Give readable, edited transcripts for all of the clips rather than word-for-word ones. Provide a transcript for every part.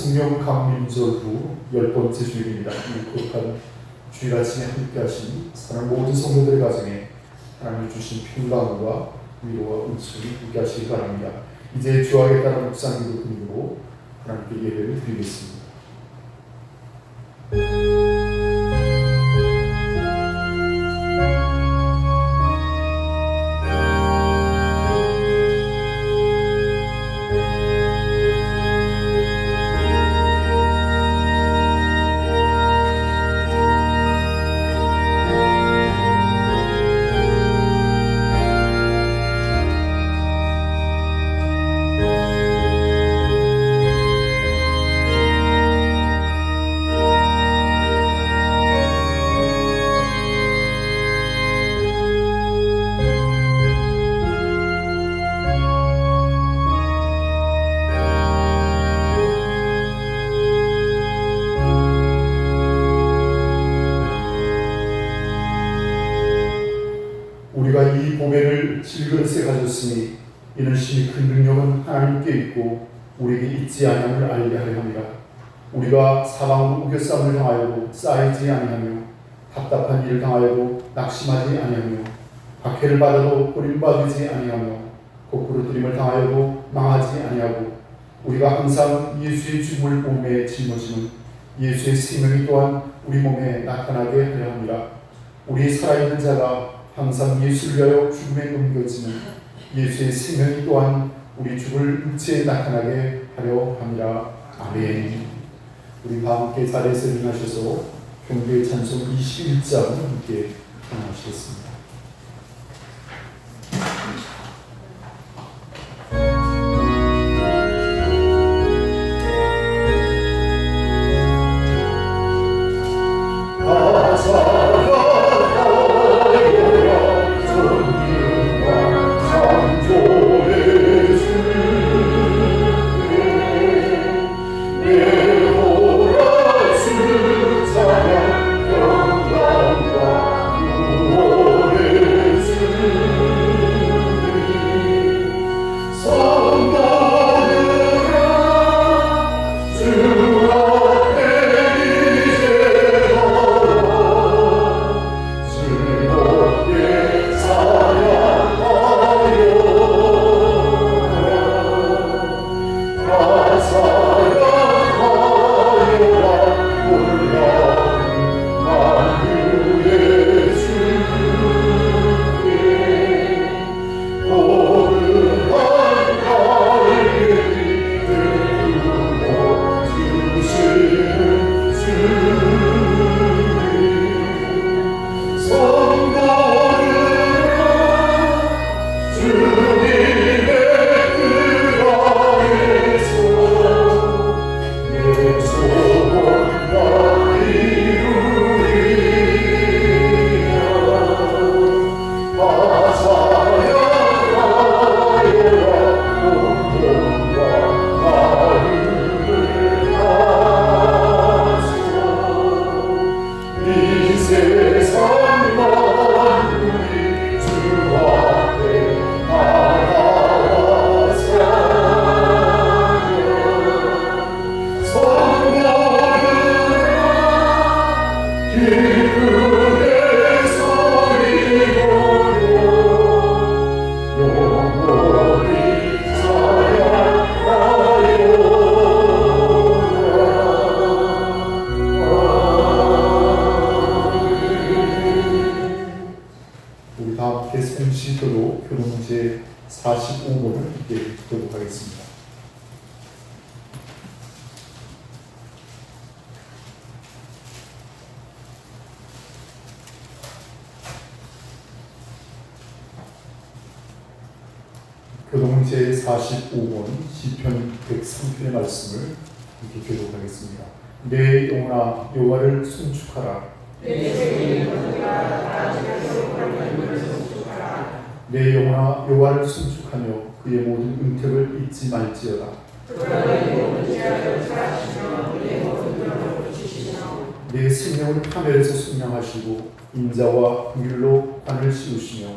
성령 강림절 후 10번째 주일입니다. 이 거룩한 주일 아침에 함께 하신 사랑 모든 성도들의 가정에 하나님이 주신 평강과 위로와 은총이 함께 하시기 바랍니다. 이제 주하에 따른 묵상기도 드리고 하나님께 예배를 드리겠습니다. 우리가 이 보배를 질그릇에 가졌으니 이는 심히 큰 능력은 하나님께 있고 우리에게 있지 아니함을 알게 하려 함이라. 우리가 사방으로 우겨쌈을 당하여도 쌓이지 아니하며 답답한 일을 당하여도 낙심하지 아니하며 박해를 받아도 버림받지 아니하며 거꾸로 들임을 당하여도 망하지 아니하고 우리가 항상 예수의 죽음을 몸에 짊어지는 예수의 생명이 또한 우리 몸에 나타나게 하려 함이라. 우리 살아있는 자가 항상 예수를 위하여 죽음에 넘겨지는 예수의 생명이 또한 우리 죽을 육체에 나타나게 하려 함이라. 아멘. 우리 다 함께 자리에서 일어나셔서 경배의 찬송 21장 함께 찬양하시겠습니다. 성시도로 교동제 45번을 함께 듣도록 하겠습니다. 교동제 45번 시편 103편의 말씀을 함께 교독하겠습니다. 내 영혼아 여호와를 순축하라. 내 영혼아 여호와를 순축하며 그의 모든 은택을 잊지 말지어다. 내 생명을 하늘에서 순양하시고 인자와 긍휼로 관을 씌우시며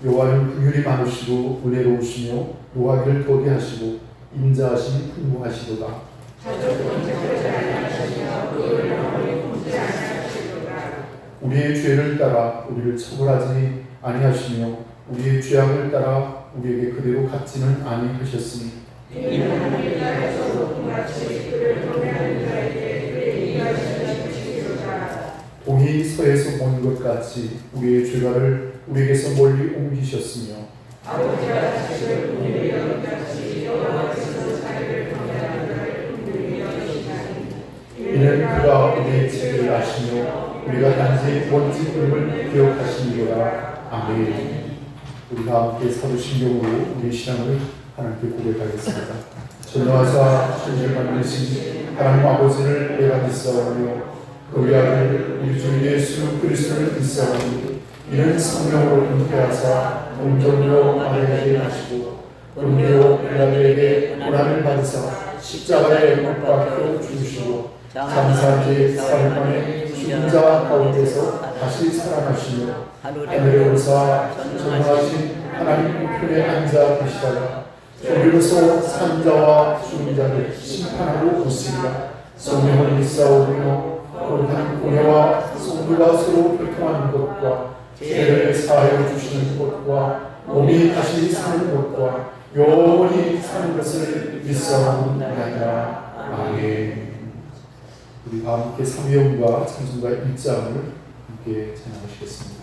여호와는 긍휼이 많으시고 은혜로우시며 노하기를 더디 하시고 인자하심이 풍부하시도다. 우리의 죄를 따라 우리를 처벌하지 아니하시며 우리의 죄악을 따라 우리에게 그대로 갚지는 아니하셨으니 동이 서에서 온 것 같이 우리의 죄가를 우리에게서 멀리 옮기셨으며 이는 그가 우리의 죄를 아시며 우리가 단지 원지 이름을 기억하시니라. 아멘. 우리가 함께 사도신경으로 우리 신앙을 하나님께 고백하겠습니다. 전능하사 천지를 만드신 하나님 아버지를 내가 믿사오며 그 아들 우리 주 예수 그리스도를 믿사오니 이는 성령으로 잉태하사 동정녀 마리아에게 나시고 본디오 빌라도에게 고난을 받으사 십자가에 못 박혀 죽으시고 장사한 지 사흘 만에 죽은 자 가운데서 다시 살아나시며 하늘에 오르사 전능하신 하나님 우편에 앉아 계시다가 저리로서 산 자와 죽은 자를 심판하고 오시리라. 성령을 믿사오며 거룩한 공회와 성도가 서로 교통하는 것과 죄를 사하여 주시는 것과 몸이 다시 사는 것과 영원히 사는 것을 믿사옵나이다. 아멘. 우리가 함께 사무용과 찬송가 1장을 함께 찬양하시겠습니다.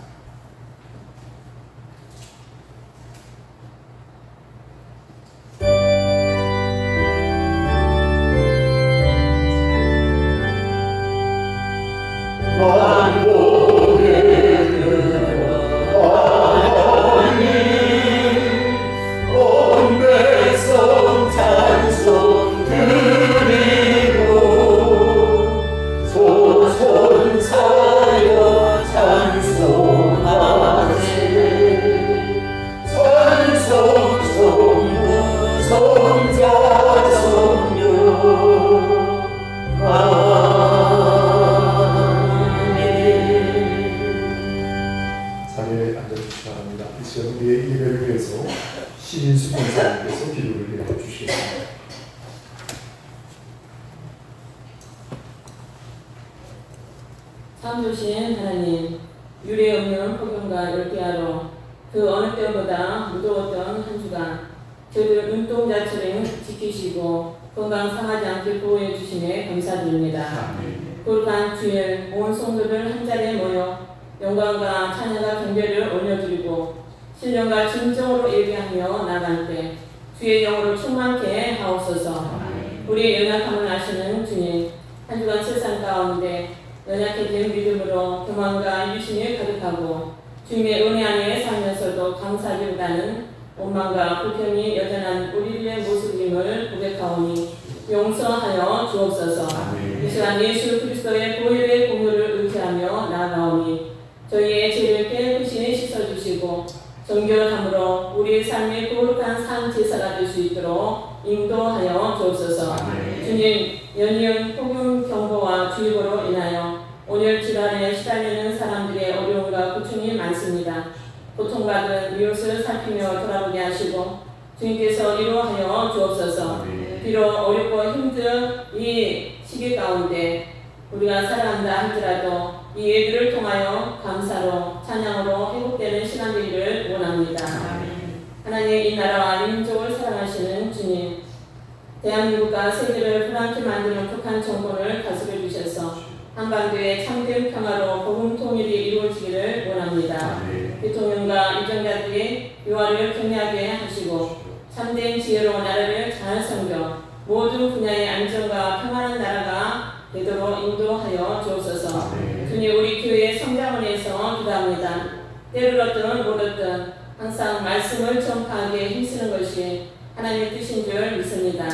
참 좋으신 하나님, 유례 없는 폭염과 열대야로 그 어느 때보다 무더웠던 한 주간 저희들 눈동자처럼 지키시고 건강 상하지 않게 보호해 주심에 감사드립니다. 거룩한 주일 온 성도들 한자리에 모여 영광과 찬양과 경배를 올려드리고 신령과 진정으로 예배하며 나갈 때 주의 영으로 충만케 하옵소서. 우리의 연약함을 아시는 주님, 한 주간 세상 가운데 연약해진 믿음으로 교만과 유심이 가득하고 주님의 은혜 안에 살면서도 감사하기보다는 원망과 불평이 여전한 우리들의 모습임을 고백하오니 용서하여 주옵소서. 이 시간 예수 그리스도의 보혈의 공로를 의지하며 나아가오니 저희의 죄를 깨끗이 씻어주시고 정결함으로 우리의 삶이 거룩한 산 제사가 될 수 있도록 인도하여 주옵소서. 주님, 연이은 폭염 경보와 주의보로 인하여 온열 질환에 시달리는 사람들의 어려움과 고충이 많습니다. 고통받은 이웃을 살피며 돌아보게 하시고 주님께서 위로하여 주옵소서. 비록 어렵고 힘든 이 시기 가운데 우리가 살아간다 할지라도 이 예배를 통하여 감사로 찬양으로 회복되는 시간 되기를 원합니다. 하나님, 이 나라와 민족을 사랑하시는 주님, 대한민국과 세계를 불안케 만드는 북한 정권을 다스려 주셔서 한반도의 참된 평화로 복음 통일이 이루어지기를 원합니다. 대통령과 유정자들이 유화를 경외하게 하시고 참된 지혜로 나라를 잘 섬겨 모든 분야의 안정과 평안한 나라가 되도록 인도하여 주옵소서. 주님, 우리 교회의 성장을 위해서 기도합니다. 때를 얻든 못 얻든 항상 말씀을 전파하기에 힘쓰는 것이 하나님의 뜻인 줄 믿습니다.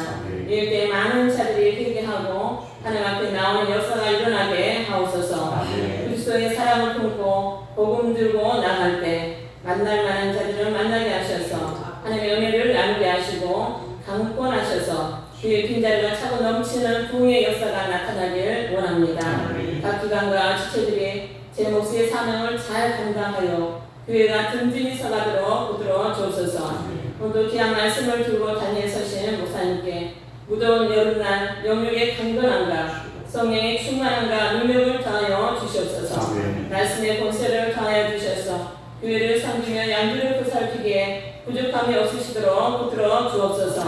이럴 때 많은 자들이 회개하고 하나님 앞에 나오는 역사가 일어나게 하옵소서. 그리스도의 사랑을 품고 복음 들고 나갈 때 만날 만한 자들을 만나게 하셔서 하나님의 은혜를 나누게 하시고 강권하셔서 주의 빈자리가 차고 넘치는 부흥의 역사가 나타나길 원합니다. 각 기관과 지체들이 제 몫의 사명을 잘 감당하여 교회가 든든히 서가도록 붙들어 주옵소서. 오늘도 귀한 말씀을 들고 단위에 서신 목사님께 무더운 여름날 영육의 강건함과 성령의 충만함과 능력을 더하여 주시옵소서. 말씀의 본세를 더하여 주셔서 교회를 섬기며 양들을 보살피기에 부족함이 없으시도록 붙들어 주옵소서.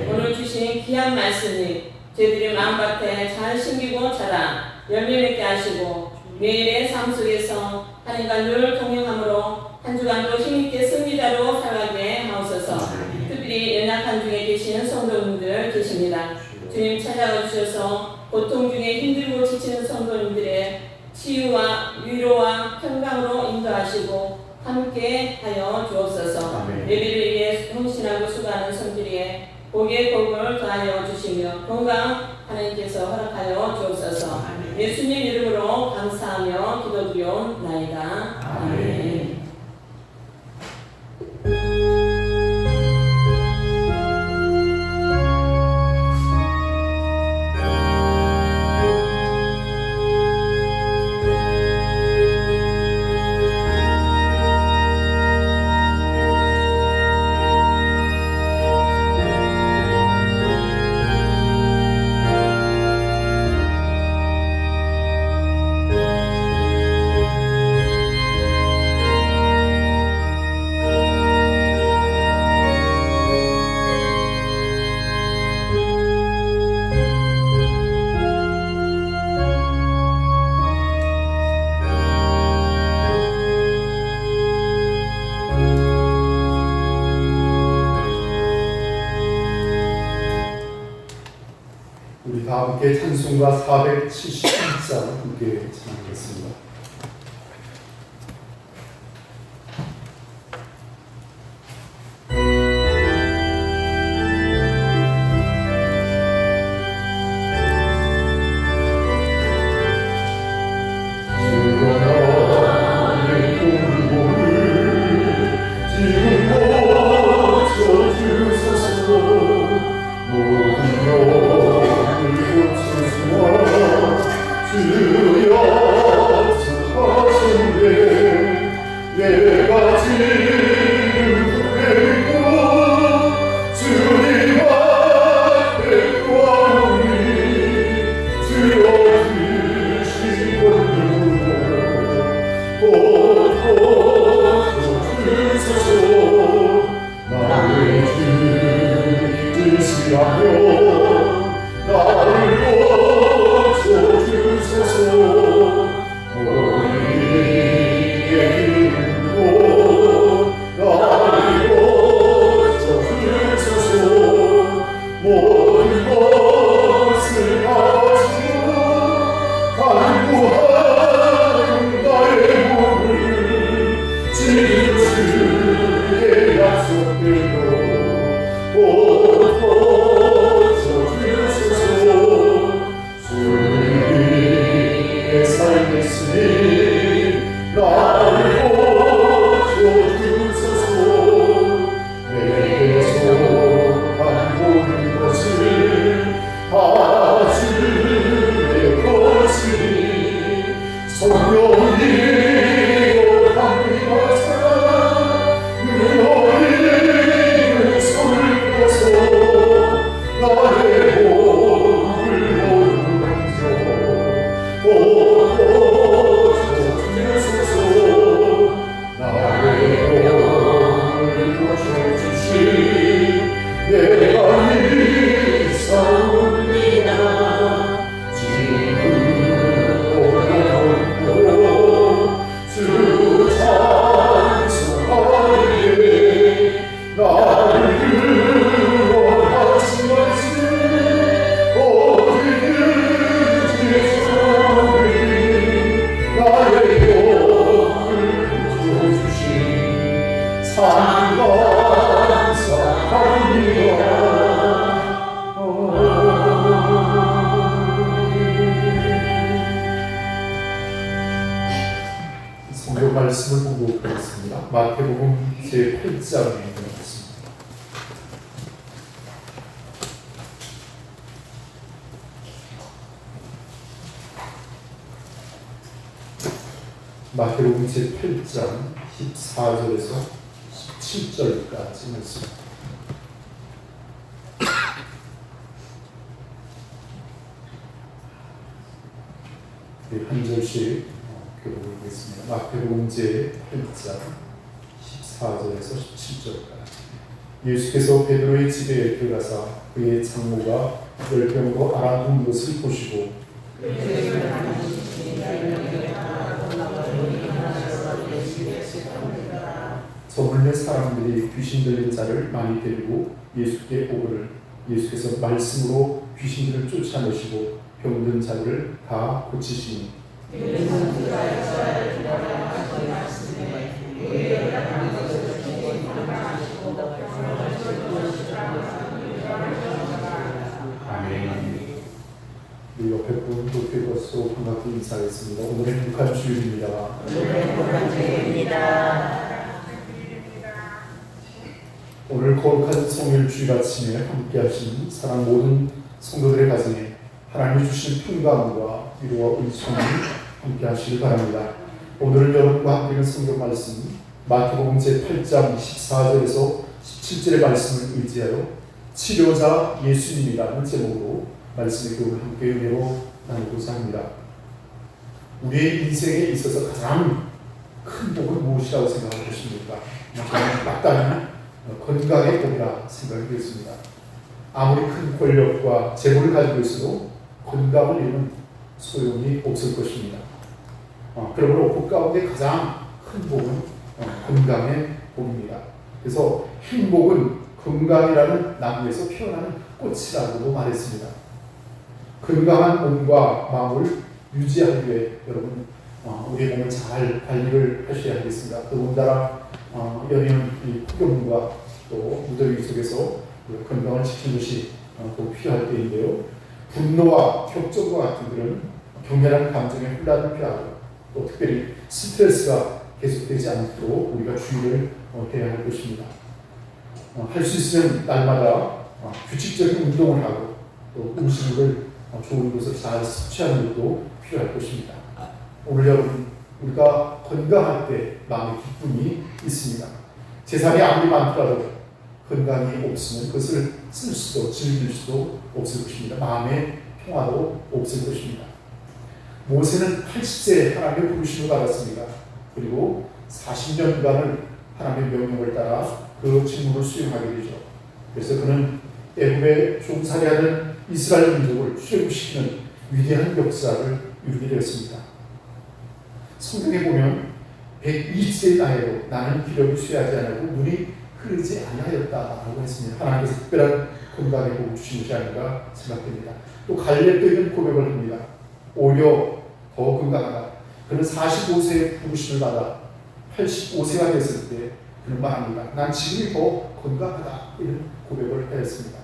오늘 주신 귀한 말씀이 저희들의 마음밭에 잘 심기고 자라 열매 맺게 하시고 매일의 삶 속에서 하나님과 늘 동행함으로 한 주간도 힘있게 승리자로 살아가게 하옵소서. 특별히 연약한 중에 계신 성도님들 계십니다. 주님 찾아가 주셔서 고통 중에 힘들고 지치는 성도님들의 치유와 위로와 평강으로 인도하시고 함께 하여 주옵소서. 예배를 위해 헌신하고 수고하는 성들이에 복의 복을 더하여 주시며 건강 하나님께서 허락하여 주옵소서. 예수님 이름으로 감사하며 기도드리옵나이다. 아멘. 우리 다 함께 찬송가 471장 함께 찬양하겠습니다. 성경 말씀을 보고 보겠습니다. 마태복음 제8장에 있습니다. 마태복음 제8장 14절에서 17절까지 말씀. 한 절씩 교독하겠습니다. 마태복음 제8장 14절에서 17절까지. 예수께서 베드로의 집에 들어가사 그의 장모가 열병으로 앓아눕은 것을 보시고 저물매 사람들이 귀신 들린 자를 많이 데리고 예수께 오거늘 예수께서 말씀으로 귀신들을 쫓아내시고 병든 자들을 다 고치시니 아멘. 우리 옆에 분 높이 것으로 반갑게 인사하겠습니다. 오늘은 행복한 주일입니다. 오늘 거룩한 성일 주일 아침에 함께 하신 사랑 모든 성도들의 가정에 하나님이 주신 평강과 위로와 은총이 함께 하시길 바랍니다. 오늘은 여러분과 함께 있는 성경 말씀 마태복음 제8장 14절에서 17절의 말씀을 의지하여 치료자 예수님이라는 제목으로 말씀의 교훈을 함께 은혜로 나누고자 합니다. 우리의 인생에 있어서 가장 큰 복은 무엇이라고 생각하고 계십니까? 저는 마땅히 건강의 복이라 생각이 되었습니다. 아무리 큰 권력과 재물을 가지고 있어도 건강을 잃으면 소용이 없을 것입니다. 그러므로 복 가운데 가장 큰 복은 건강의 복입니다. 그래서 행복은 건강이라는 나무에서 피어나는 꽃이라고도 말했습니다. 건강한 몸과 마음을 유지하기 위해 여러분 우리의 몸을 잘 관리를 하셔야 하겠습니다. 더군다나 연이은 이 폭염과 또 무더위 속에서 건강을 지키는 것이 또 필요할 때인데요. 분노와 격정과 같은 그런 격렬한 감정의 혼란을 피하고 또 특별히 스트레스가 계속되지 않도록 우리가 주의를 해야 할 것입니다. 할 수 있으면 날마다 규칙적인 운동을 하고 또 음식을 좋은 것을 잘 섭취하는 것도 필요할 것입니다. 오늘 여러분 우리가 건강할 때 마음의 기쁨이 있습니다. 재산이 아무리 많더라도 건강이 없으면 그것을 쓸 수도 즐길 수도 없을 것입니다. 마음의 평화도 없을 것입니다. 모세는 80세에 하나님의 부르심을 받았습니다. 그리고 40년간을 하나님의 명령을 따라 그 직무를 수행하게 되죠. 그래서 그는 애굽에 종살이하는 이스라엘 민족을 출애굽시키는 위대한 역사를 이루게 되었습니다. 성경에 보면 120세의 나이에도 나는 기력이 쇠하지 않고 눈이 흐르지 아니하였다라고 했습니다. 하나님께서 특별한 건강의 복을 주신 것이 아닌가 생각됩니다. 또 갈렙도 이런 고백을 합니다. 오히려 더 건강하다. 그는 45세의 부르심을 받아 85세가 됐을 때 그는 말합니다. 난 지금이 더 건강하다. 이런 고백을 하였습니다.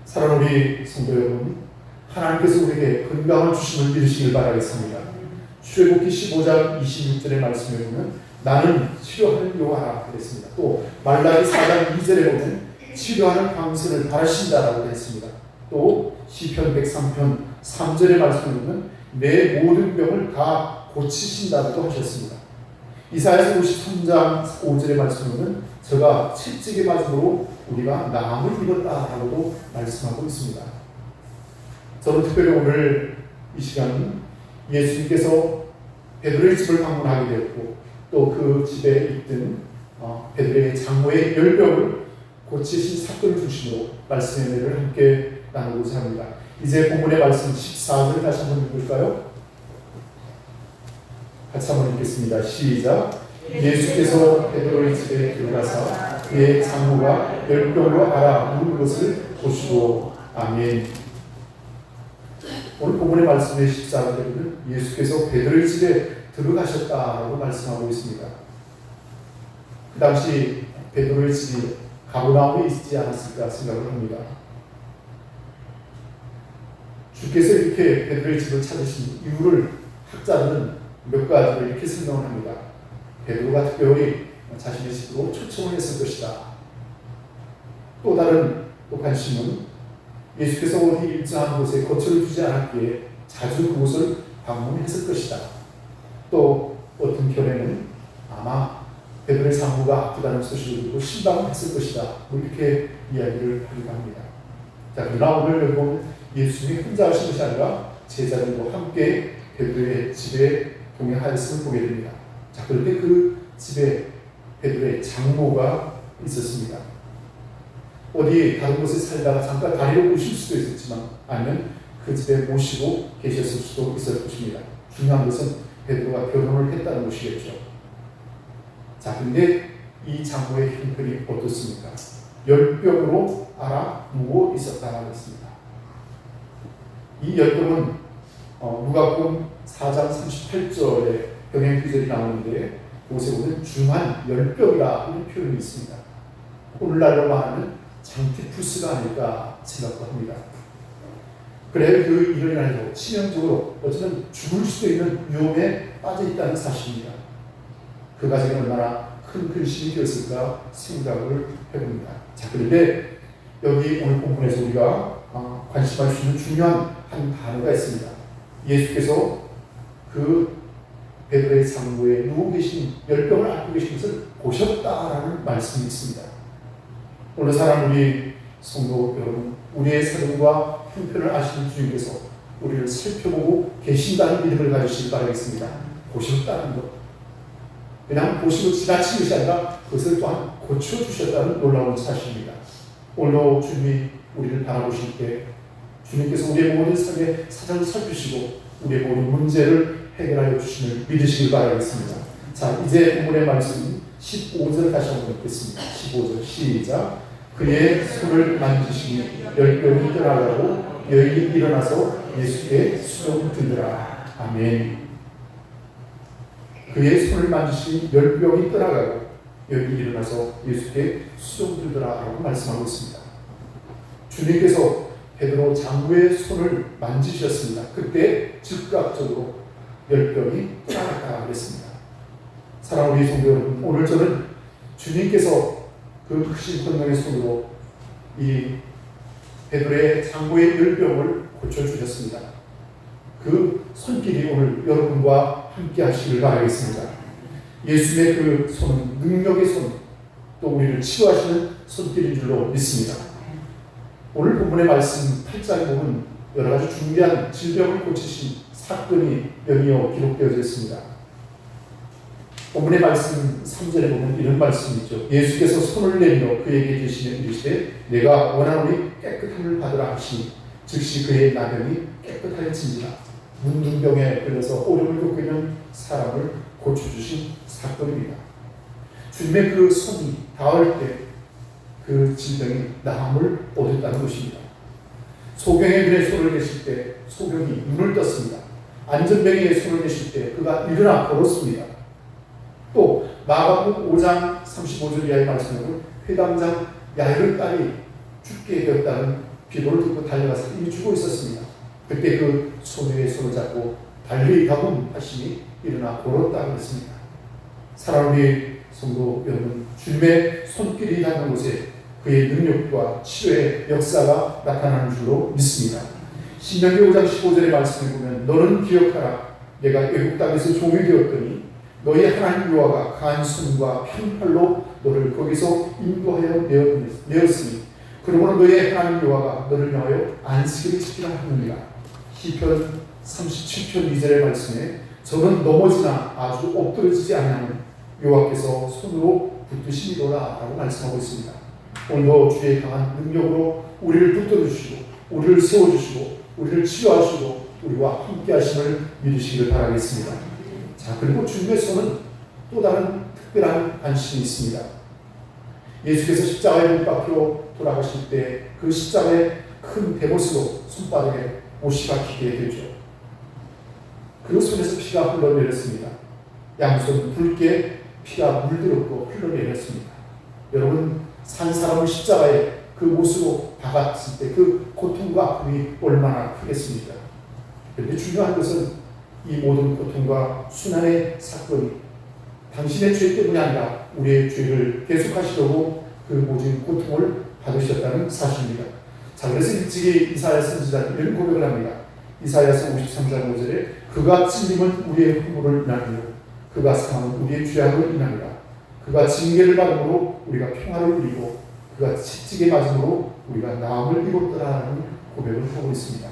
사랑하는 우리 성도 여러분, 하나님께서 우리에게 건강을 주심을 믿으시길 바라겠습니다. 출애굽기 15장 26절의 말씀에 보면 나는 치료하는 여호와라 그랬습니다. 또 말라기 4장 2절에 보면 치료하는 광선을 바라신다라고 했습니다. 또 시편 103편 3절의 말씀에 보면 내 모든 병을 다 고치신다고 하셨습니다. 이사야서 53장 5절의 말씀에 보면 저가 채찍에 맞음으로 우리가 나음을 입었다라고도 말씀하고 있습니다. 저는 특별히 오늘 이 시간 예수님께서 베드로의 집을 방문하게 되었고 또 그 집에 있던 베드로의 장모의 열병을 고치신 사건을 중심으로 말씀의 은혜를 함께 나누고자 합니다. 이제 본문의 말씀 14절 다시 한번 읽을까요? 같이 한번 읽겠습니다. 시작. 예수께서 베드로의 집에 들어가사 그의 장모가 열병으로 앓아 누운 것을 보시고 아멘. 오늘 본문의 말씀의 14절에는 예수께서 베드로의 집에 들어가셨다라고 말씀하고 있습니다. 그 당시 베드로의 집이 가버나움에 있지 않았을까 생각을 합니다. 주께서 이렇게 베드로의 집을 찾으신 이유를 학자들은 몇 가지로 이렇게 설명을 합니다. 베드로가 특별히 자신의 집으로 초청을 했을 것이다. 또 다른 또 관심은 예수께서 어디 일정한 곳에 거처를 두지 않았기에 자주 그곳을 방문했을 것이다. 또 어떤 견해는 아마 베드로의 장모가 아프다는 소식을 듣고 신방했을 것이다. 뭐 이렇게 이야기를 하기도 합니다. 자, 그러나 오늘 여러분 예수님이 혼자 하신 것이 아니라 제자들과 함께 베드로의 집에 동행하였음을 보게 됩니다. 자, 그런데 그 집에 베드로의 장모가 있었습니다. 어디 다른 곳에 살다가 잠깐 다리로 오실 수도 있었지만 아니면 그 집에 모시고 계셨을 수도 있을 것입니다. 중요한 것은 베드로가 결혼을 했다는 것이겠죠. 자, 근데 이 장모의 형편이 어떻습니까? 열병으로 앓아 누워 있었다고 했습니다. 이 열병은 누가복음 4장 38절에 병행피절이 나오는데 그곳에 보면 중한 열병이라는 표현이 있습니다. 오늘날로 말하는 장티푸스가 아닐까 생각도 합니다. 그래 그 이론이 아니고 치명적으로 어쩌면 죽을 수도 있는 위험에 빠져 있다는 사실입니다. 그 가정이 얼마나 큰 근심이 되었을까 생각을 해봅니다. 자, 그런데 여기 오늘 본문에서 우리가 관심할 수 있는 중요한 한 단어가 있습니다. 예수께서 그 베드로의 장모에 누워 계신 열병을 앓고 계신 것을 보셨다라는 말씀이 있습니다. 오늘 사랑 우리 성도 여러분, 우리의 사정과 형편을 아시는 주님께서 우리를 살펴보고 계신다는 믿음을 가지시길 바라겠습니다. 보셨다는 것, 그냥 보시고 지나친 것이 아니라 그것을 또한 고쳐주셨다는 놀라운 사실입니다. 오늘도 주님이 우리를 바라보실 때 주님께서 우리의 모든 삶의 사정을 살피시고 우리의 모든 문제를 해결하여 주심을 믿으시길 바라겠습니다. 자, 이제 본문의 말씀 15절 다시 한번 읽겠습니다. 15절 시작. 그의 손을 만지시니 열병이 떠나가고 여인이 일어나서 예수께 수종 들더라. 아멘. 그의 손을 만지시니 열병이 떠나가고 여인이 일어나서 예수께 수종 들더라 라고 말씀하고 있습니다. 주님께서 베드로 장모의 손을 만지셨습니다. 그때 즉각적으로 열병이 떠나갔다 그랬습니다. 사랑하는 우리 성도 여러분, 오늘 저는 주님께서 그 크신 권능의 손으로 이 베드로의 장모의 열병을 고쳐주셨습니다. 그 손길이 오늘 여러분과 함께 하시길 바라겠습니다. 예수님의 그 손은 능력의 손, 또 우리를 치유하시는 손길인 줄로 믿습니다. 오늘 본문의 말씀 8장에 보면 여러 가지 중대한 질병을 고치신 사건이 연이어 기록되어져 있습니다. 본문의 말씀 3절에 보면 이런 말씀이 있죠. 예수께서 손을 내밀어 그에게 주시며 이르시되 내가 원하노니 깨끗함을 받으라 하시니 즉시 그의 나병이 깨끗하여진지라. 문둥병에 걸려서 오름을 겪고 있는 사람을 고쳐주신 사건입니다. 주님의 그 손이 닿을 때 그 질병이 나음을 얻었다는 것입니다. 소경의 눈에 손을 대실 때 소경이 눈을 떴습니다. 안전병에 손을 대실 때 그가 일어나 걸었습니다. 또 마가복음 5장 35절 이하의 말씀으로 회당장 야이로 딸이 죽게 되었다는 비도를 듣고 달려가서 이미 죽어 있었습니다. 그때 그 소녀의 손을 잡고 달리 가봄 하시니 일어나 걸었다고 했습니다. 사랑하는 우리 성도 여러분, 주님의 손길이 닿는 곳에 그의 능력과 치료의 역사가 나타나는 줄로 믿습니다. 신명기 5장 15절의 말씀을 보면 너는 기억하라. 내가 애국 땅에서 종이 되었더니 너희 하나님 여호와가 강한 손과 편팔로 너를 거기서 인도하여 내었으니 그러므로 너희 하나님 여호와가 너를 향하여 안식일을 지키라 하느니라. 시편 37편 2절의 말씀에 저는 넘어지나 아주 엎드러지지 아니하는 여호와께서 손으로 붙드시리로라 라고 말씀하고 있습니다. 오늘도 주의 강한 능력으로 우리를 붙들어주시고 우리를 세워주시고 우리를 치유하시고 우리와 함께 하심을 믿으시기를 바라겠습니다. 자, 그리고 주님의 손은 또 다른 특별한 관심이 있습니다. 예수께서 십자가에 못 박혀 돌아가실 때 그 십자가의 큰 대못으로 손바닥에 못이 박히게 되죠. 그 손에서 피가 흘러내렸습니다. 양손 붉게 피가 물들었고 흘러내렸습니다. 여러분, 산 사람을 십자가에 그 못으로 박았을 때 그 고통과 아픔이 얼마나 크겠습니까? 그런데 중요한 것은 이 모든 고통과 순환의 사건이 당신의 죄 때문이 아니라 우리의 죄를 계속하시려고 그 모든 고통을 받으셨다는 사실입니다. 자, 그래서 일찍이 이사야 선지자는 이런 고백을 합니다. 이사야서 53장 5절에 그가 찔림은 우리의 허물을 인하며 그가 상함은 우리의 죄악을 인하니라. 그가 징계를 받음으로 우리가 평화를 누리고 그가 채찍에 맞음으로 우리가 나음을 입었더라는 고백을 하고 있습니다.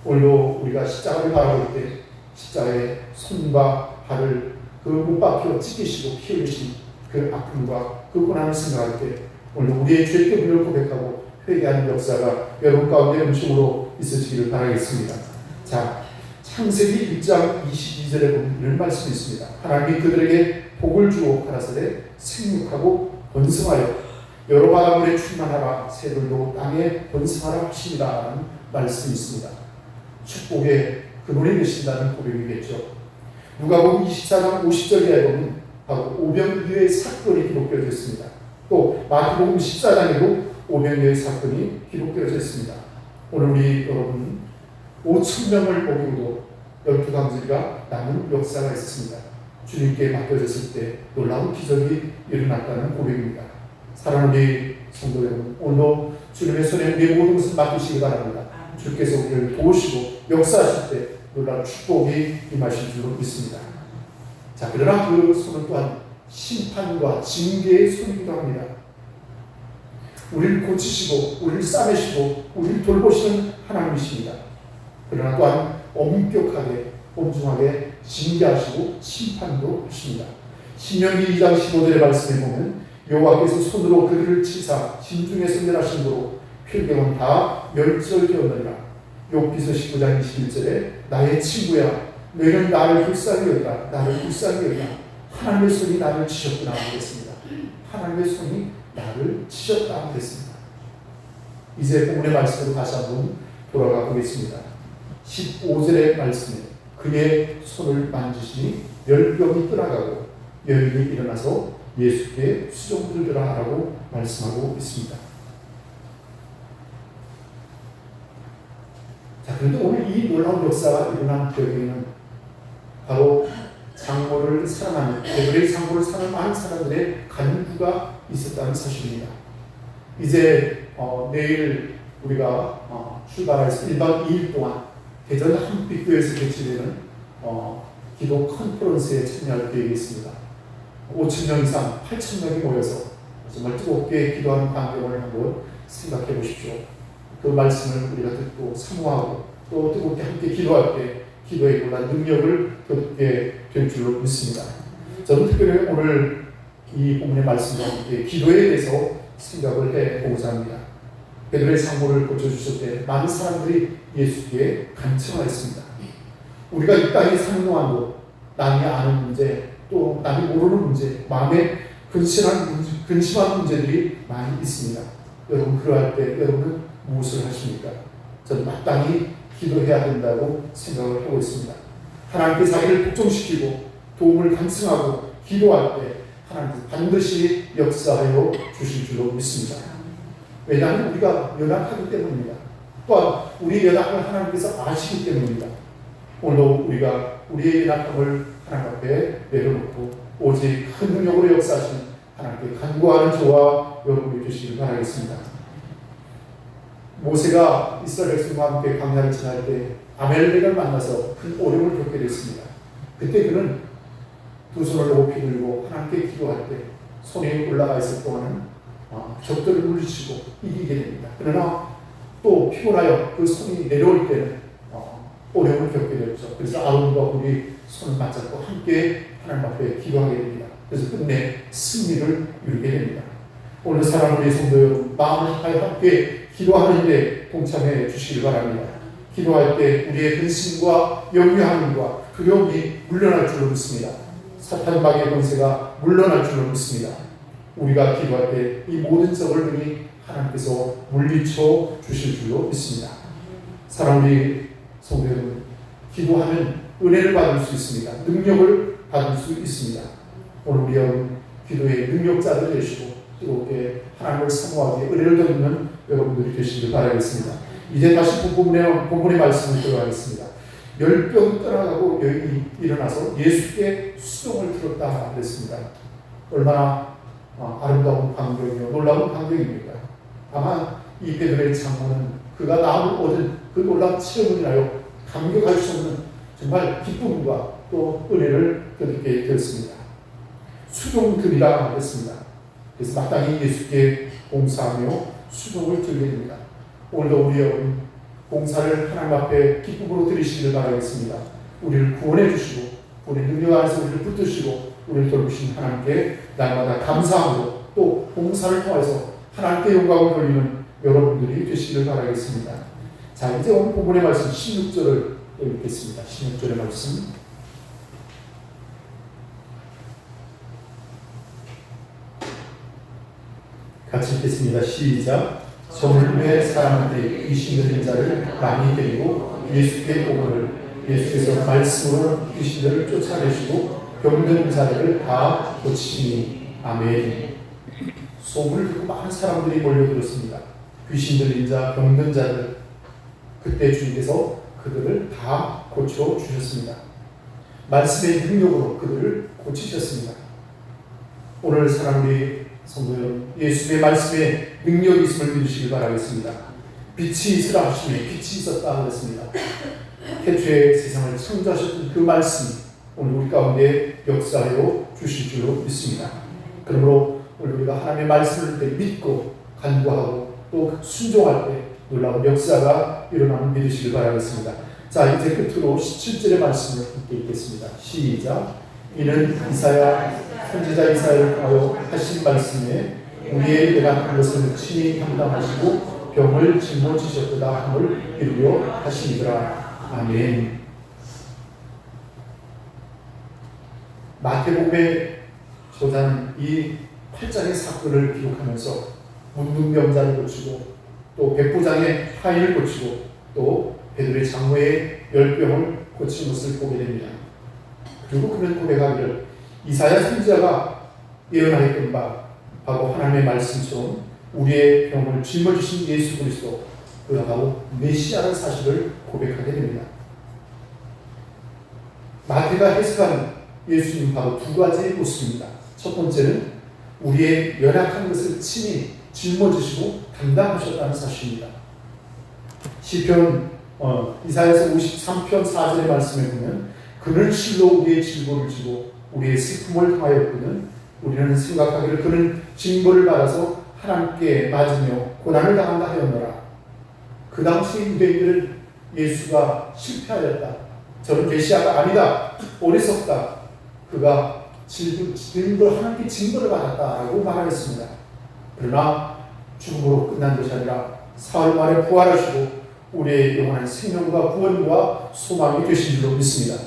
오늘도 우리가 십자가를 바라볼 때 십자가의 손과 발을 그 못 박혀 찢기시고 피 흘리신 그 아픔과 그 고난을 생각할 때 오늘 우리의 죄 때문을 고백하고 회개하는 역사가 여러분 가운데 음식으로 있으시기를 바라겠습니다. 자, 창세기 1장 22절에 보면 이런 말씀이 있습니다. 하나님이 그들에게 복을 주고 가라사대 생육하고 번성하여 여러 바다물에 충만하라 새들도 땅에 번성하라 하시니라는 말씀이 있습니다. 축복의 근원이 되신다는 고백이겠죠. 누가복음 24장 50절에 보면 바로 오병이어의 사건이 기록되어져 있습니다. 또 마태복음 14장에도 오병이어의 사건이 기록되어져 있습니다. 오늘 우리 여러분 5,000명을 먹이고도 12강제가 남은 역사가 있습니다. 주님께 맡겨졌을 때 놀라운 기적이 일어났다는 고백입니다. 사랑하는 우리 성도 여러분, 오늘도 주님의 손에 우리의 모든 것을 맡기시기 바랍니다. 주께서 우리를 도우시고 역사하실 때 놀라운 축복이 임하실 줄로 믿습니다. 자, 그러나 그 손은 또한 심판과 징계의 손이기도 합니다. 우리를 고치시고 우리를 싸매시고 우리를 돌보시는 하나님이십니다. 그러나 또한 엄격하게 엄중하게 징계하시고 심판도 하십니다. 신명기 2장 15절의 말씀에 보면 여호와께서 손으로 그들을 치사 진중에서 멸하신 도로 필경은 다 멸절되었느니라. 욥기서 19장 21절에 나의 친구야 너희는 나를 불쌍히 여기라 나를 불쌍히 여기라 하나님의 손이 나를 치셨구나 하겠습니다. 하나님의 손이 나를 치셨다 하겠습니다. 이제 본문의 말씀으로 다시 한번 돌아가 보겠습니다. 15절의 말씀에 그의 손을 만지시니 열병이 떠나가고 여인이 일어나서 예수께 수종들더라 라고 말씀하고 있습니다. 자, 그런데 오늘 이 놀라운 역사가 일어난 배경에는 바로 장모를 사랑하는 베드로의 장모를 사랑하는 많은 사람들의 간구가 있었다는 사실입니다. 이제 내일 우리가 출발해서 1박 2일 동안 대전 한빛교회에서 개최되는 기도 컨퍼런스에 참여할 계획이 있습니다. 5,000명 이상 8,000명이 모여서 정말 뜨겁게 기도하는 광경을 한번 생각해 보십시오. 그 말씀을 우리가 듣고 사모하고 또 뜨겁게 함께 기도할 때 기도의 놀라운 능력을 얻게 될 줄로 믿습니다. 저는 특별히 오늘 이 본문의 말씀과 함께 기도에 대해서 생각을 해보고자 합니다. 베드로의 장모를 고쳐주실 때 많은 사람들이 예수께 간청하였습니다. 우리가 이 땅에 사는 동안도 남이 아는 문제 또 남이 모르는 문제 마음에 근심한 문제들이 많이 있습니다. 여러분 그러할 때 여러분은 무엇을 하십니까? 저는 마땅히 기도해야 된다고 생각을 하고 있습니다. 하나님께 자기를 복종시키고 도움을 간청하고 기도할 때 하나님께서 반드시 역사하여 주실 줄로 믿습니다. 왜냐하면 우리가 연약하기 때문입니다. 또한 우리의 연약함을 하나님께서 아시기 때문입니다. 오늘도 우리가 우리의 연약함을 하나님 앞에 내려놓고 오직 큰 능력으로 역사하신 하나님께 간구하는 저와 여러분이 되시길 바라겠습니다. 모세가 이스라엘 백성과 함께 광야를 지날 때 아멜렉을 만나서 큰 어려움을 겪게 됐습니다. 그때 그는 두 손을 높이 들고 하나님께 기도할 때 손이 올라가 있을 동안은 적들을 물리치고 이기게 됩니다. 그러나 또 피곤하여 그 손이 내려올 때는 어려움을 겪게 되었죠. 그래서 아론과 우리 손을 맞잡고 함께 하나님 앞에 기도하게 됩니다. 그래서 끝내 승리를 이루게 됩니다. 오늘 사랑하는 우리 성도 여러분, 마음을 다하여 함께 기도하는데 동참해 주시길 바랍니다. 기도할 때 우리의 근심과 염려함과 두려움이 물러날 줄로 믿습니다. 사탄 마귀의 권세가 물러날 줄로 믿습니다. 우리가 기도할 때 이 모든 적을 등이 하나님께서 물리쳐 주실 줄로 믿습니다. 사랑하는 우리 성도 여러분, 기도하면 은혜를 받을 수 있습니다. 능력을 받을 수 있습니다. 오늘 우리 여러분 기도의 능력자들 되시고 뜨겁게 하나님을 사모하기에 은혜를 얻는 여러분들이 되시길 바라겠습니다. 이제 다시 본문의 말씀을 들어가겠습니다. 열병이 떠나가고 여인이 일어나서 예수께 수종을 들었다 그랬습니다. 얼마나 아름다운 광경이요 놀라운 광경입니까? 아마 이 베드로의 장모는 그가 나음을 얻은 그 놀라운 체험을 인하여 감격할 수 없는 정말 기쁨과 또 은혜를 얻게 되었습니다. 수종드리라 했습니다. 그래서 마땅히 예수께 봉사하며 수종을 드리게 됩니다. 오늘도 우리 여러분 봉사를 하나님 앞에 기쁨으로 드리시기를 바라겠습니다. 우리를 구원해 주시고 우리 능력 안에서 우리를 붙드시고 우리를 돌보신 하나님께 날마다 감사함으로 또 봉사를 통해서 하나님께 영광을 돌리는 여러분들이 되시기를 바라겠습니다. 자, 이제 오늘 본문의 말씀 16절을 읽겠습니다. 16절의 말씀. 같이 읽겠습니다. 시작. 저물매 사람한테 귀신 들린 자를 많이 데리고 예수께 오거늘 예수께서 말씀으로 귀신들을 쫓아내시고 병든 자들을 다 고치시니 아멘. 소문을 듣고 많은 사람들이 몰려들었습니다. 귀신 들린 자, 병든 자들, 그때 주님께서 그들을 다 고쳐주셨습니다. 말씀의 능력으로 그들을 고치셨습니다. 오늘 사람들이 성도 여러분, 예수의 말씀에 능력이 있음을 믿으시길 바라겠습니다. 빛이 있으라 하시니 빛이 있었다 그랬습니다. 태초에 세상을 창조하셨던 그 말씀이 오늘 우리 가운데 역사하여 주실 줄로 믿습니다. 그러므로 오늘 우리가 하나님의 말씀을 믿고 간구하고 또 순종할 때 놀라운 역사가 일어나는 믿으시길 바라겠습니다. 자, 이제 끝으로 17절의 말씀을 함께 읽겠습니다. 시작. 이는 이사야 선지자 이사야를 통하여 하신 말씀에 우리의 내가 그것을 친히 감당하시고 병을 짊어지셨도다 함을 이루려 하시니더라. 아멘. 마태복음의 저자는 이 8장의 사건을 기록하면서 문둥병자를 고치고 또 백부장의 하인을 고치고 또 베드로의 장모의 열병을 고친 것을 보게 됩니다. 그리고 그는 고백하기를 이사야 선지자가 예언하였던 바 바로 하나님의 말씀처럼 우리의 병을 짊어지신 예수 그리스도, 그가 바로 메시아라는 사실을 고백하게 됩니다. 마태가 해석하는 예수님은 바로 두 가지의 모습입니다. 첫 번째는 우리의 연약한 것을 친히 짊어지시고 담당하셨다는 사실입니다. 시편 이사야서 53편 4절의 말씀에 보면 그는 실로 우리의 질고를 지고 우리의 슬픔을 당하였거든 우리는 생각하기를 그는 징벌을 받아서 하나님께 맞으며 고난을 당한다 하였노라. 그 당시 유대인들은 예수가 실패하였다, 저는 메시아가 아니다, 어리석다, 그가 하나님께 징벌을 받았다라고 말하였습니다. 그러나 죽음으로 끝난 것이 아니라 사흘 만에 부활하시고 우리의 영원한 생명과 구원과 소망이 되신 줄로 믿습니다.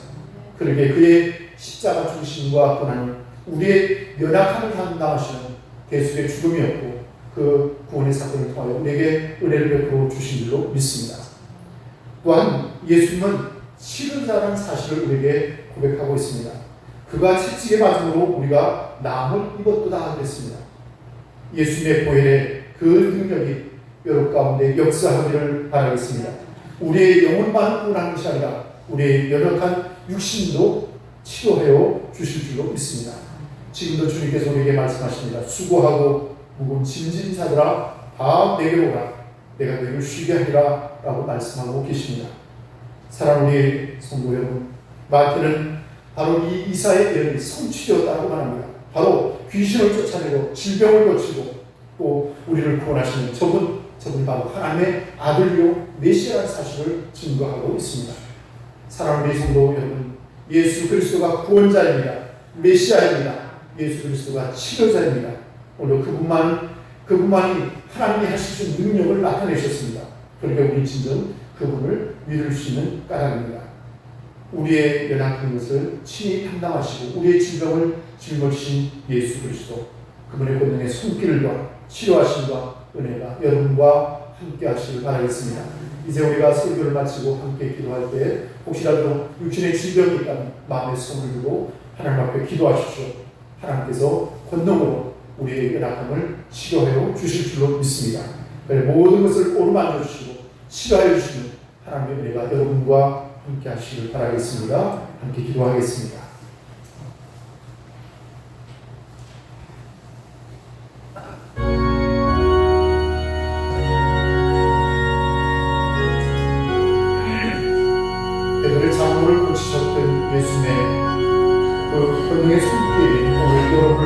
그러게 그의 십자가 죽으심과 고난은 우리의 연약함을 감당하시는 대속의 죽음이었고 그 구원의 사건을 통하여 우리에게 은혜를 베풀어 주신 줄로 믿습니다. 또한 예수님은 치료자라는 사실을 우리에게 고백하고 있습니다. 그가 채찍에 맞음으로 우리가 나음을 입었도다 그랬습니다. 예수님의 보혈의 그 능력이 여러분 가운데 역사하기를 바라겠습니다. 우리의 영혼만 구원하는 것이 아니라 우리의 연약한 육신도 치료하여 주실 줄로 믿습니다. 지금도 주님께서 우리에게 말씀하십니다. 수고하고 무거운 짐진 자들아 다 내게로 오라, 내가 너희를 쉬게 하리라 라고 말씀하고 계십니다. 사랑하는 우리 성도 여러분, 마태는 바로 이 이사의 예언이 성취되었다고 말합니다. 바로 귀신을 쫓아내고 질병을 고치고 또 우리를 구원하시는 저분이 바로 하나님의 아들이요 메시아라는 사실을 증거하고 있습니다. 사랑하는 우리 성도 여러분, 예수 그리스도가 구원자입니다. 메시아입니다. 예수 그리스도가 치료자입니다. 오늘 그분만이 하나님이 하실 수 있는 능력을 나타내셨습니다. 그러니까 우리 진정 그분을 믿을 수 있는 까닭입니다. 우리의 연약한 것을 친히 담당하시고 우리의 질병을 짊어지신 예수 그리스도, 그분의 권능의 손길과 치료하심과 은혜가 여러분과 함께 하시길 바라겠습니다. 이제 우리가 설교를 마치고 함께 기도할 때 혹시라도 육신의 질병이 있다면 마음에 손을 들고 하나님 앞에 기도하십시오. 하나님께서 권능으로 우리의 연약함을 치료하여 주실 줄로 믿습니다. 모든 것을 오르만져 주시고 치료하여 주시는 하나님의 은혜가 여러분과 함께 하시길 바라겠습니다. 함께 기도하겠습니다. 베드로의 장모를 고치셨던 예수님의 그 권능의 손길이 오늘 여러분을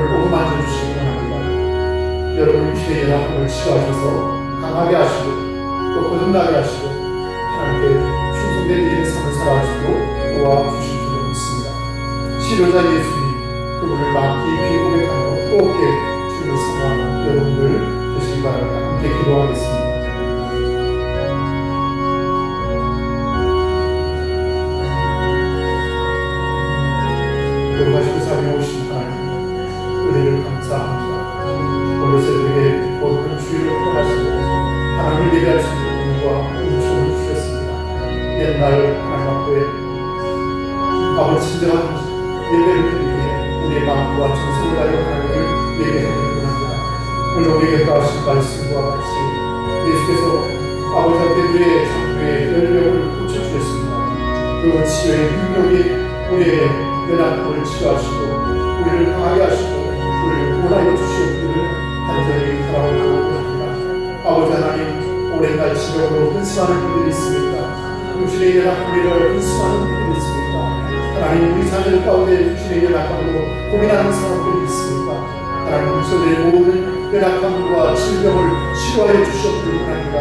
치유하셔서 강하게 하시고 또 거듭나게 하시고 하나님께 충성된 일의 삶을 살아가시도록 도와주실 줄로 믿습니다. 치료자 예수님 그분을 마음 깊이 고백하며 뜨겁게 주를 사모하는 여러분들 되시기 바랍니다. 함께 기도하겠습니다. 거룩하시고 사랑해 오신 하나님 은혜를 감사합니다. 골로새들에게 모든 주의를 떠나시고 하나님을 예배할 수 있는 눈과 은총을 주셨습니다. 옛날 하나님 앞에 아버지 친절한 예배를 드리기 위해 우리의 마음과 정성을 다하여 하나님을 예배하는 것입니다. 오늘 우리에게 따르신 말씀과 같이 예수께서 아버지 앞에 우리의 상부에 열병을 고쳐주셨습니다. 그 치유의 능력이 우리의 연약함을 치유하시고 우리를 강하게 하시고 우리를 구원하여 주시옵기를 간절히 바라고 합니다. 아버지 하나님 오랜날 치료로 근심하는 분들이 있습니다. 육신의 연약함으로 근심하는 분들이 있습니다. 하나님 우리 자녀들 가운데 육신의 연약함으로 고민하는 사람들이 있습니다. 하나님 저들의 모든 연약함과 질병을 치료하여 주시옵기를 원합니다.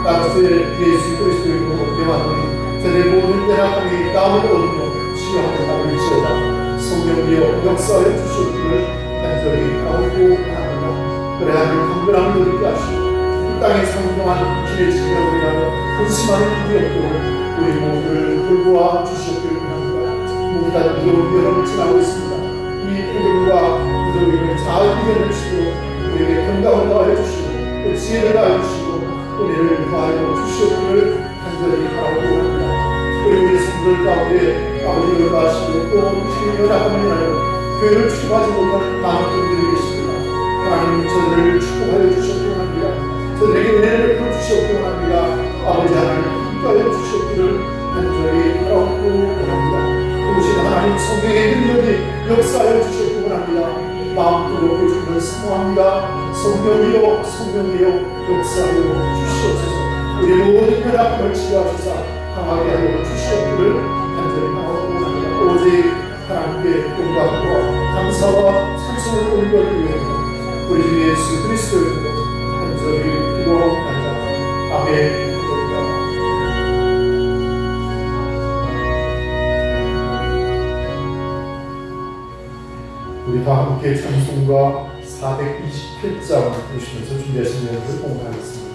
나그의 예수 그리스도의 이름으로 명하노니 저들의 모든 연약함이 나음을 얻으며 치유하는 나를 지어다 성령이여 역사하여 주시옵기를 간절히 바라고 합니다. 그래 하나님 강건함을 누리게 하시고 이 땅에 상동한 길의 질병을 위하여 근심하는 일이 없도록 우리 모두를 돌보아 주시옵기를 원합니다. 모두 다 무더운 여름을 지나고 있습니다. 이 폭염과 무더위를 잘 이겨내시고 우리에게 건강을 더하여 주시고 또 지혜를 더하여 주시고 은혜를 더하여 주시옵기를 간절히 바라고 합니다. 우리 성도들 가운데 아버지를 마시고 또 주의 연약함을 인하여 교회를 축복하지 못하는 많은 분들이 계십니다. 하나님 저들을 축복하여 주시옵기 원합니다. 저들에게 은혜를 베풀어 주시옵기 원합니다. 아버지 하나님 함께하여 주시옵기를 간절히 바라고 원합니다. 그것이 하나님 성경의 능력이 역사하여 주시옵기 원합니다. 마음 뜨겁게 주를 사모합니다. 성령이여 성령이여 역사하여 주시옵소서. 우리 모든 연약함을 치유하시사 강하게 하여 주시옵기를 간절히 바라고 원합니다. 오직 하나님께 영광과 감사와 찬송을 올려드리기 위하여 우리 주 예수 그리스도의 이름으로 간절히 기도하옵나이다. 아멘. 우리 다 함께 찬송가 427장 보시면서 준비하신 내용을 공부하겠습니다.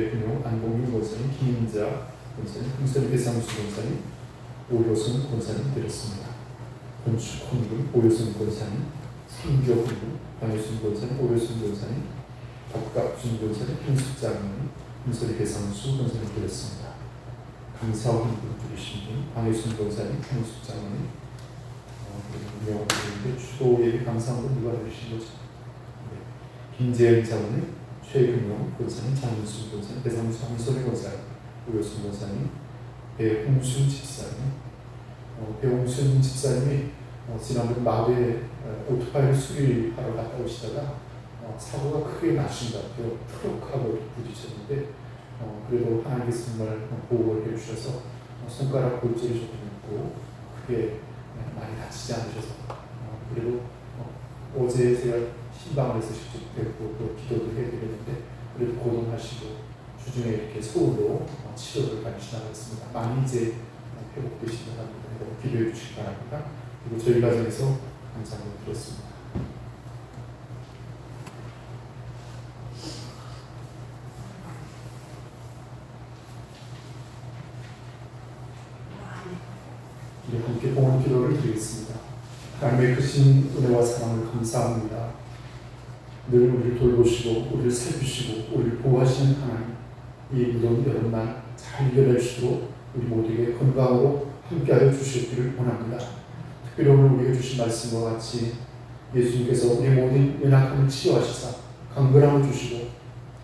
교회 금융 안봉윤 권사님, 김인자 권사님, 흥선 배상수 권사님, 오효순 권사님 드렸습니다. 건축 헌금 오효순 권사님, 선교 헌금 방효순 권사님, 오효순 권사님, 박갑준 권사님, 김숙장님, 흥선 배상수 권사님 드렸습니다. 강사 헌금 드리신 분 방효순 권사님, 김숙장님, 유명한데 주도 예비 감사한분 누가 드리신 거죠? 네. 김재현 장로님, 최근용 권사님, 장윤수 권사님, 배상수 한소리 권사님, 오효순 권사님, 배홍순 집사님. 배홍순 집사님이 지난번 마을에 오토바이를 수리하러 갔다 오시다가 사고가 크게 나신 것 같아요. 트럭하고 부딪혔는데 그래도 하나님께서 정말 보호를 해주셔서 손가락 골절이 조금 있고 크게 많이 다치지 않으셔서 그래도 어제 제가 신방에서 직접 뵙고 또 기도도 해드렸는데 그래도 고동하시고 주중에 이렇게 서울로 치료를 받으시라고 했습니다. 많이 이제 회복되시기 바랍니다. 기도해 주시기 바랍니다. 그리고 저희 가정에서 감사를 드렸습니다. 이제 함께 봉헌 기도를 드리겠습니다. 하나님의 크신 은혜와 사랑을 감사합니다. 늘 우리를 돌보시고 우리를 살피시고 우리를 보호하시는 하나님, 이 무더운 여름날 잘 이겨낼 수 있도록 우리 모두에게 건강으로 함께하여 주시기를 원합니다. 특별히 오늘 우리에게 주신 말씀과 같이 예수님께서 우리 모든 연약함을 치유하시사 강건함을 주시고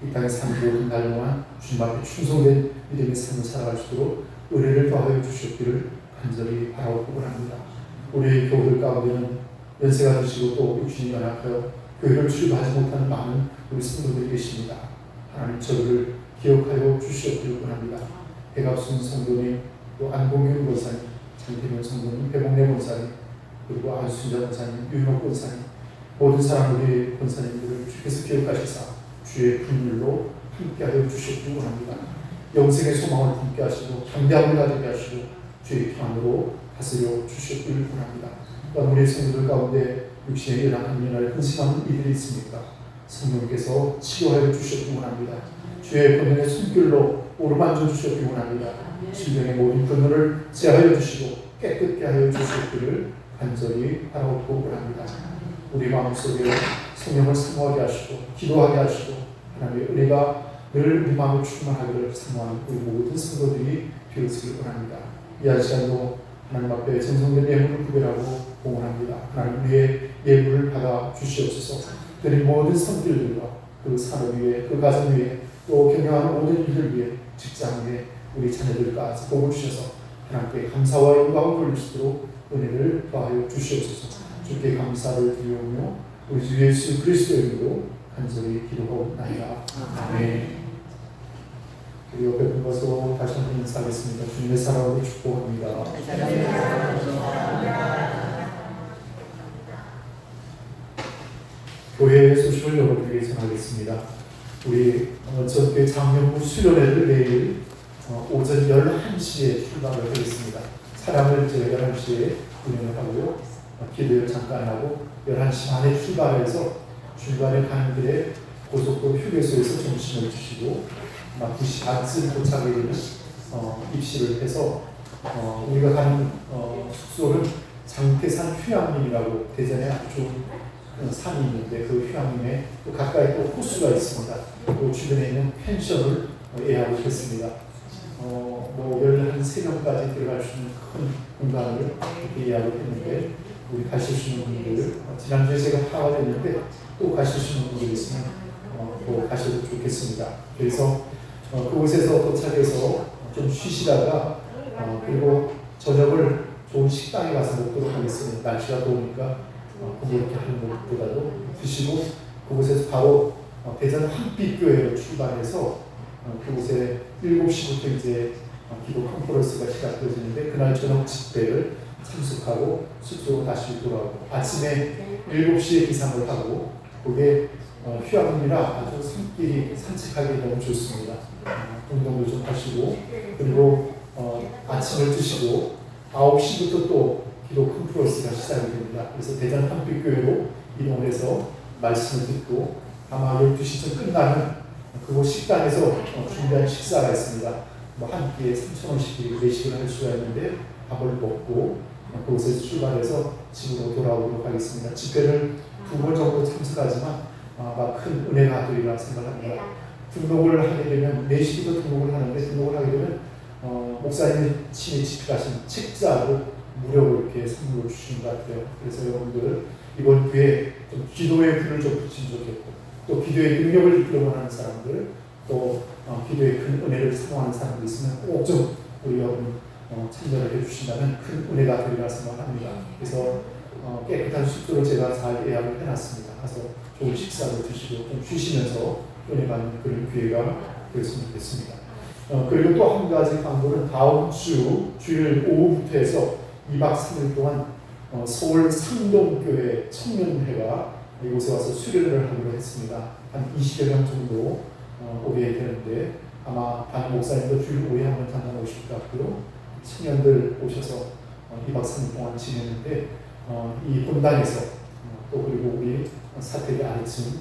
이 땅에 사는 모든 날 동안 주님 앞에 충성된 믿음의 삶을 살아갈 수 있도록 은혜를 더하여 주시기를 간절히 바라고 원합니다. 우리의 교우들 가운데는 연세가 드시고 또 육신이 연약하여 교회를 출입하지 못하는 많은 우리 성도들이 계십니다. 하나님 저들을 기억하여 주시옵기를 원합니다. 백합순 성도님, 또 안봉윤 권사님, 장태면 성도님, 배봉래 권사님, 그리고 안순자 권사님, 유인옥 권사님, 모든 사람들의 권사님들을 주께서 기억하시사 주의 분율로 함께하여 주시옵기를 원합니다. 영생의 소망을 품게 하시고 담대함을 가지게 하시고 주의 평안으로 다스려 주시옵기를 원합니다. 또한 우리 성도들 가운데 육신의 연약한 연할 근심하는 이들이 있습니까? 성령께서 치료하여 주시옵기를 원합니다. 주의 권능의 손길로 오르만져 주시옵기를 원합니다. 질병의 모든 근원을 제하여 주시고 깨끗게 하여 주시옵기를 간절히 바라옵고 원합니다. 우리 마음속에 성령을 사모하게 하시고 기도하게 하시고 하나님의 은혜가 늘 우리 마음을 충만하기를 사모하는 우리 모든 성도들이 되었으길 원합니다. 이 시간도 하나님 앞에 정성된 예물을 구별하고 봉헌합니다. 하나님 위에 예물을 받아 주시옵소서. 그리 모든 성들들과 그 산업 위에 그 가정 위에 또 경영하는 모든 일들 위에 직장 위에 우리 자녀들까지 복을 주셔서 하나님께 감사와 영광을 돌릴 수 있도록 은혜를 더하여 주시옵소서. 주께 감사를 드리오며 우리 주 예수 그리스도의 이름으로 간절히 기도하옵나이다. 아멘. 우리 옆에 분과서 다시 한번 인사하겠습니다. 주님의 사랑으로 축복합니다. 교회의 소식을 여러분에게 전하겠습니다. 우리 전교회 장명부 수련회를 내일 오전 11시에 출발을 하겠습니다. 차량을 제가 11시에 운행을 하고요. 기도를 잠깐 하고 11시 반에 출발해서 중간에 가는 길에 고속도로 휴게소에서 점심을 주시고 2시 반쯤 도착하게 되면 입실을 해서 우리가 가는 숙소는 장태산 휴양림이라고 대전에 아주 좋은 산이 있는데 그 휴양림에 또 가까이 또 호수가 있습니다. 그 주변에 있는 펜션을 예약을 했습니다. 13명까지 들어갈 수 있는 큰 공간을 이렇게 예약을 했는데 우리 가실 수 있는 분들 지난주에 제가 파악을 했는데 또 가실 수 있는 분들이 있으면 또 가셔도 좋겠습니다. 그래서 그곳에서 도착해서 좀 쉬시다가 그리고 저녁을 좋은 식당에 가서 먹도록 하겠습니다. 날씨가 더우니까 그렇게 하는 것보다도 드시고 그곳에서 바로 대전 한빛교회로 출발해서 그곳에 7시부터 이제 기도 컨퍼런스가 시작되어지는데 그날 저녁 집회를 참석하고 숙소로 다시 돌아오고 아침에 7시에 기상을 하고 그게 휴양림이라 아주 산길이 산책하기 너무 좋습니다. 운동도 좀 하시고 그리고 아침을 드시고 9시부터 또 기도 컨퍼런스가 시작이 됩니다. 그래서 대전 한빛교회로 이동을 해서 말씀을 듣고 아마 12시쯤 끝나면 그곳 식당에서 준비한 식사가 있습니다. 한 끼에 3,000원씩 외식을 할 수가 있는데 밥을 먹고 그곳에서 출발해서 집으로 돌아오도록 하겠습니다. 집회를 2번 정도 참석하지만 아마 큰 은혜가 되리라 생각합니다. 등록을 하게 되면 4시부터 등록을 하는데 등록을 하게 되면 목사님이 친히 집필하신 책자로 무료로 이렇게 선물을 주신 것 같아요. 그래서 여러분들 이번 기회에 좀 기도의 불을 좀 붙이면 좋겠고 또 기도의 능력을 이끌어 원하는 사람들 또 기도의 큰 은혜를 사모하는 사람들 있으면 꼭 좀 우리 여러분 참여를 해주신다면 큰 은혜가 되리라 생각합니다. 그래서 깨끗한 숙소를 제가 잘 예약을 해놨습니다. 가서 좋은 식사를 드시고 좀 쉬시면서 은혜 받는 그런 기회가 되었으면 좋겠습니다. 그리고 또 한 가지 광고는 다음 주 주일 오후부터 해서 2박 3일 동안 서울 상동교회 청년회가 이곳에 와서 수련을 하기로 했습니다. 한 20여 명 정도 오게 되는데 아마 담임 목사님도 주일 오후에 한번 담당 오실 것 같고요. 청년들 오셔서 2박 3일 동안 지내는데 이 본당에서 또 그리고 우리 사택의 아래층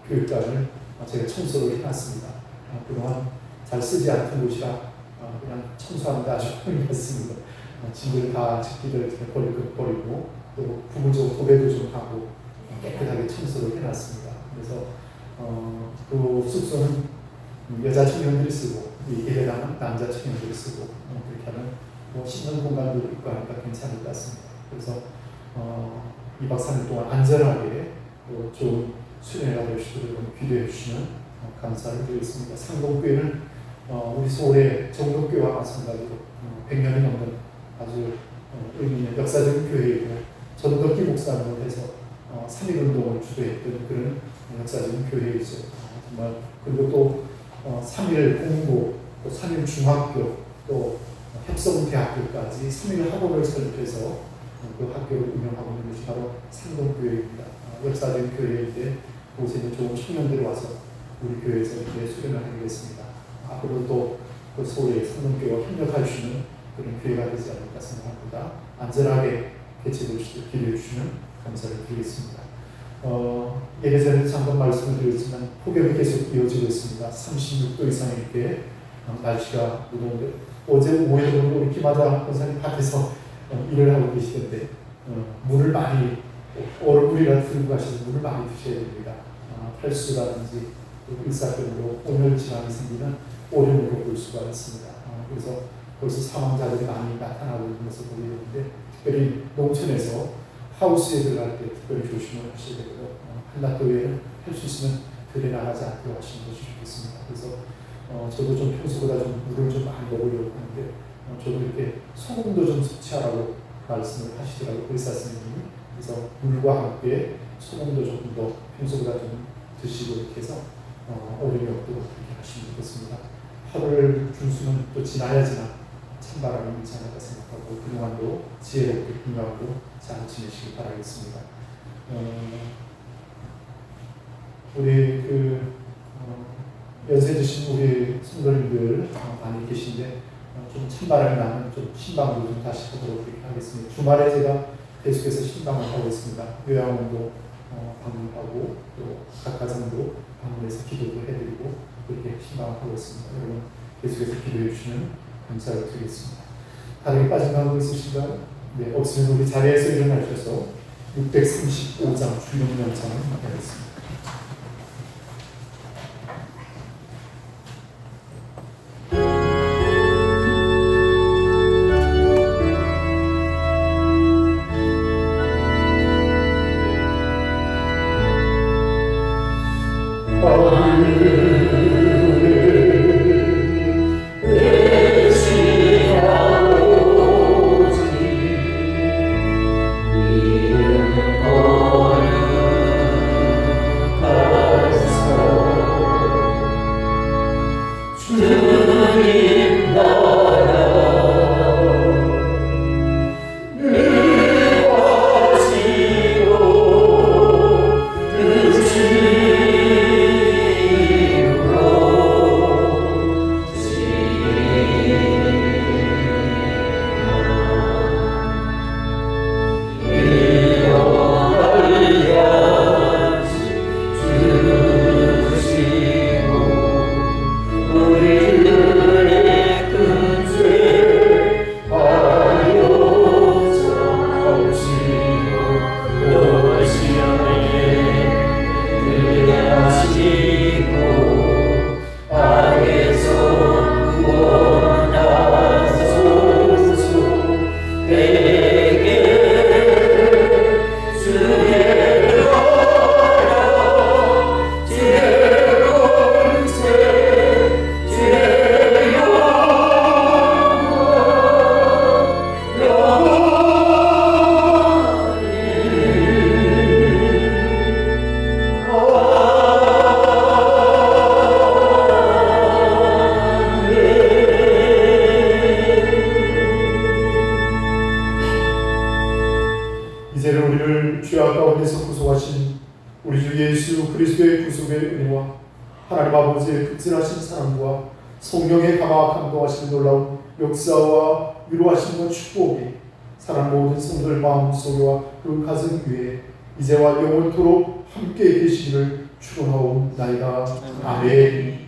교육관을 제가 청소를 해놨습니다. 그동안 잘 쓰지 않던 곳이라 그냥 청소하는데 아주 힘들었습니다. 짐을 다 집기들 버리고 또 부분적으로 도배도 좀 하고 깨끗하게 청소를 해놨습니다. 그래서 그 숙소는 여자 청년들이 쓰고 예배당은 남자 청년들이 쓰고 그렇게 하면 씻는 공간도 있고 하니까 괜찮을 것 같습니다. 그래서 2박 3일 동안 안전하게 또 좋은 수련회가 될 수 있도록 기도해 주시면 감사를 드리겠습니다. 상동교회는 우리 서울의 정동교회와 마찬가지로 100년이 넘는 아주 의미 있는 역사적인 교회이고 전덕기 목사님을 해서 3.1운동을 주도했던 그런 역사적인 교회이죠. 정말 그리고 또 3.1 공고, 또 3.1 중학교, 또 협성대학교까지 3.1 학원을 설립해서 그 학교를 운영하고 있는 것이 바로 상동교회입니다. 역사적인 교회인데 그곳에 있는 좋은 청년들이 와서 우리 교회에서 이렇게 수련을 하게 됐습니다. 앞으로 또 그 서울의 상동교회와 협력할 수 있는 그런 교회가 되지 않을까 생각합니다. 안전하게 개최될 수 있도록 기도해 주시면 감사를 드리겠습니다. 예배 전에 잠깐 말씀을 드렸지만 폭염이 계속 이어지고 있습니다. 36도 이상 이렇게 날씨가 무더운데 어제 오후에 우리 김하자 권사님 밭에서 일을 하고 계시던데 물을 많이 얼음물이라 들고 가셔서 물을 많이 드셔야 됩니다. 탈수라든지 일사병으로 온열 질환이 생기는 오염으로 볼 수가 있습니다. 그래서 벌써 사망자들이 많이 나타나고 있는 것을 보게 되는데 특별히 농촌에서 하우스에 들어갈 때 특별히 조심을 하셔야 되고요. 한낮도에는 할 수 있으면 들에 나가지 않도록 하시는 것이 좋겠습니다. 그래서 저도 좀 평소보다 좀 물을 좀 많이 먹으려고 하는데 저도 이렇게 소금도 좀 섭취하라고 말씀을 하시더라고요. 의사 선생님이. 그래서 물과 함께 소금도 조금 더 평소보다 좀 드시고 이렇게 해서 오염이 없도록 그렇게 하시면 좋겠습니다. 8월 중순은 또 지나야지나 찬바람이 있지 않을까 생각하고 그동안도 지혜롭게 공유하고 잘 지내시길 바라겠습니다. 우리 연세 드신 우리 성도님들 많이 계신데 좀 찬바람이 나면 좀 신방도 좀 다시 하도록 그렇게 하겠습니다. 주말에 제가 계속해서 신방을 하고 있습니다. 요양원도 방문하고 또 각 가정도 방문해서 기도도 해드리고 그렇게 신방을 하고 있습니다. 여러분 계속해서 기도해 주시면 감사를 드리겠습니다. 다른 빠진 가운데 있으신가요? 네, 없으면 우리 자리에서 일어나셔서 635장 주용 명창을 하겠습니다. 그리스도의 구속의 은혜와 하나님 아버지의 극진하신 사랑과 성령의 감동하시는 놀라운 역사와 위로하심과 축복이 사랑 모든 성도들 마음속에와 그 가정 위에 이제와 영원토록 함께 계시기를 축원하옵나이다. 아멘.